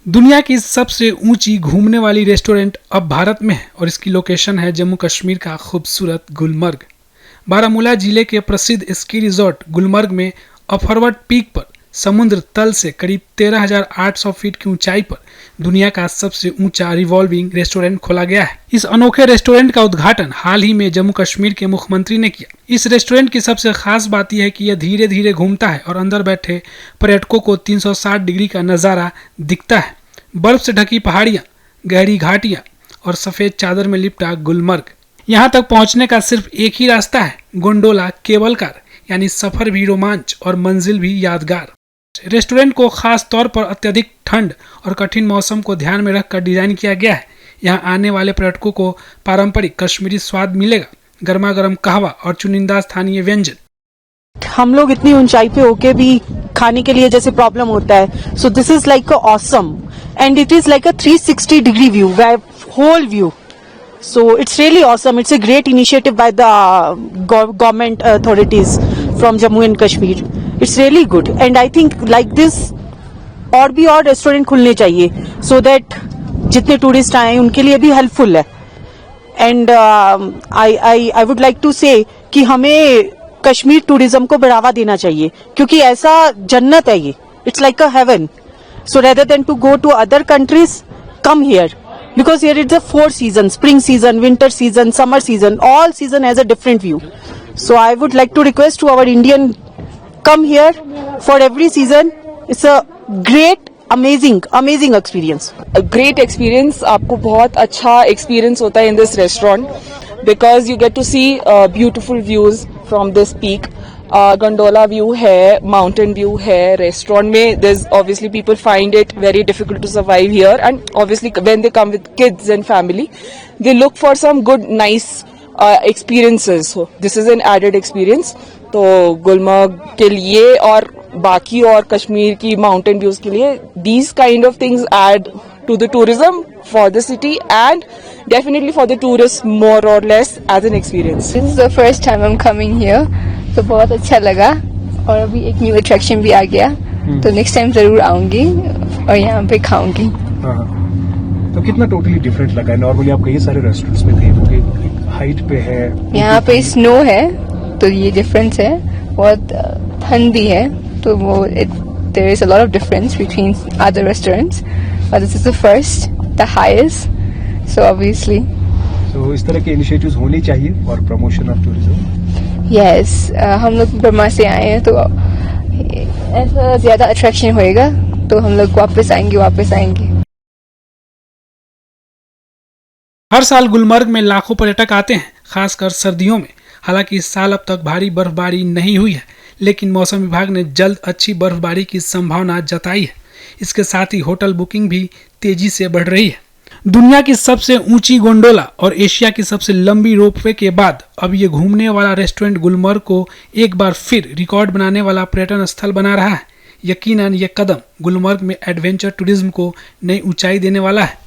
दुनिया की सबसे ऊंची घूमने वाली रेस्टोरेंट अब भारत में है और इसकी लोकेशन है जम्मू कश्मीर का खूबसूरत गुलमर्ग। बारामूला जिले के प्रसिद्ध स्की रिजॉर्ट गुलमर्ग में अफरवट पीक पर समुद्र तल से करीब 13,800 फीट की ऊंचाई पर दुनिया का सबसे ऊंचा रिवॉल्विंग रेस्टोरेंट खोला गया है। इस अनोखे रेस्टोरेंट का उद्घाटन हाल ही में जम्मू कश्मीर के मुख्यमंत्री ने किया। इस रेस्टोरेंट की सबसे खास बात यह है कि यह धीरे धीरे घूमता है और अंदर बैठे पर्यटकों को 360 डिग्री का नजारा दिखता है। बर्फ से ढकी पहाड़ियां, गहरी घाटियां और सफेद चादर में लिपटा गुलमर्ग। यहाँ तक पहुँचने का सिर्फ एक ही रास्ता है, गोंडोला केबल कार, यानी सफर भी रोमांच और मंजिल भी यादगार। रेस्टोरेंट को खास तौर पर अत्यधिक ठंड और कठिन मौसम को ध्यान में रखकर डिजाइन किया गया है। यहाँ आने वाले पर्यटकों को पारंपरिक कश्मीरी स्वाद मिलेगा, गर्मा गर्म कहवा और चुनिंदा स्थानीय व्यंजन। हम लोग इतनी ऊंचाई पे होके भी खाने के लिए जैसे प्रॉब्लम होता है, so this is like awesome and it is like a 360 degree view, whole view. So it's really awesome. It's a great initiative by the government authorities from Jammu and Kashmir. It's really good, and I think like this और भी और restaurant खुलने चाहिए so that जितने tourist आए उनके लिए भी हेल्पफुल है. And I would like to say कि हमें कश्मीर टूरिज्म को बढ़ावा देना चाहिए क्योंकि ऐसा जन्नत है ये. It's like a heaven. So rather than to go to other countries, come here. Because here it's the 4 seasons: spring season, winter season, summer season. All season has a different view. So I would like to request to our Indian, come here for every season. It's a great, amazing experience. A great experience. आपको बहुत अच्छा experience होता है in this restaurant because you get to see beautiful views from this peak. Gondola view है, mountain view है. Restaurant में there's obviously people find it very difficult to survive here, and obviously when they come with kids and family they look for some good nice experiences. So this is an added experience. तो गुलमर्ग के लिए और बाकी और कश्मीर की mountain views के लिए these kind of things add to the tourism for the city and definitely for the tourists more or less as an experience. This is the first time I'm coming here. तो बहुत अच्छा लगा और अभी एक new attraction भी आ गया, तो नेक्स्ट टाइम जरूर आऊंगी और यहाँ पे खाऊंगी. तो कितना टोटली डिफरेंट लगा है? नॉर्मली आप कई सारे रेस्टोरेंट्स में थे तो हाइट पे है, यहाँ पे स्नो है तो ये डिफरेंस है. बहुत ठंड भी है तो वो there is a lot of difference between other restaurants, but this is the first, the highest, so obviously तो इस तरह के इनिशिएटिव्स होने चाहिए और प्रमोशन ऑफ टूरिज्म. यस, हम लोग बर्मा से आए हैं तो ऐसा ज्यादा अट्रैक्शन होएगा तो हम लोग वापस आएंगे. हर साल गुलमर्ग में लाखों पर्यटक आते हैं, खासकर सर्दियों में. हालांकि इस साल अब तक भारी बर्फबारी नहीं हुई है, लेकिन मौसम विभाग ने जल्द अच्छी बर्फबारी की संभावना जताई है. इसके साथ ही होटल बुकिंग भी तेजी से बढ़ रही है. दुनिया की सबसे ऊंची गोंडोला और एशिया की सबसे लंबी रोपवे के बाद अब ये घूमने वाला रेस्टोरेंट गुलमर्ग को एक बार फिर रिकॉर्ड बनाने वाला पर्यटन स्थल बना रहा है. यकीनन ये कदम गुलमर्ग में एडवेंचर टूरिज्म को नई ऊंचाई देने वाला है.